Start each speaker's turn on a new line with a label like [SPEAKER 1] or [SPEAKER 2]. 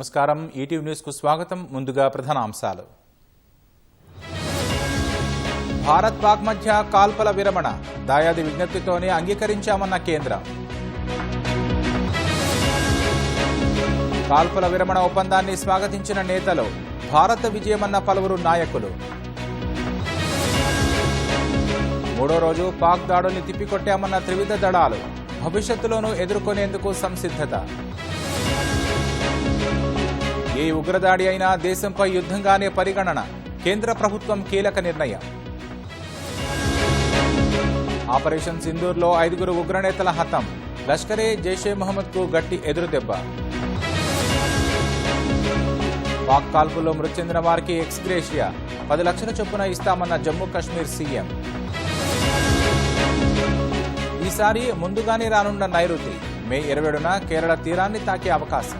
[SPEAKER 1] నమస్కారం ETV news కు స్వాగతం ముందుగా ప్రధాన అంశాలు భారత్ పాక్ మధ్య కాల్పల విరమణ దాయాది విజ్ఞప్తితోనే అంగీకరించామన్న కేంద్రం కాల్పల విరమణ ఒప్పందాన్ని స్వాగతించిన నేతలు భారత విజయమన్న పలువురు నాయకులు మూడో రోజు పాక్ దాడుల్ని తిప్పికొట్టామన్న త్రివిధ దళాలు భవిష్యత్తులోనూ ఎదుర్కొనేందుకు సంసిద్ధత ఏ ఉగ్రదాడి అయినా దేశంపై యుద్ధంగానే పరిగణన కేంద్ర ప్రభుత్వం కీలక నిర్ణయం ఆపరేషన్ సింధూర్లో 5 ఉగ్రనేతల హతం లష్కరే జైషే మహమ్మద్కు గట్టి ఎదురుదెబ్బ పాక్ కాల్పుల్లో మృతి చెందిన వారికి ఎక్స్గ్రేషియా 10 లక్షల చొప్పున ఇస్తామన్న జమ్మూ కశ్మీర్ సీఎం ఈసారి ముందుగానే రానున్న నైరుతి మే 27న కేరళ తీరాన్ని తాకే అవకాశం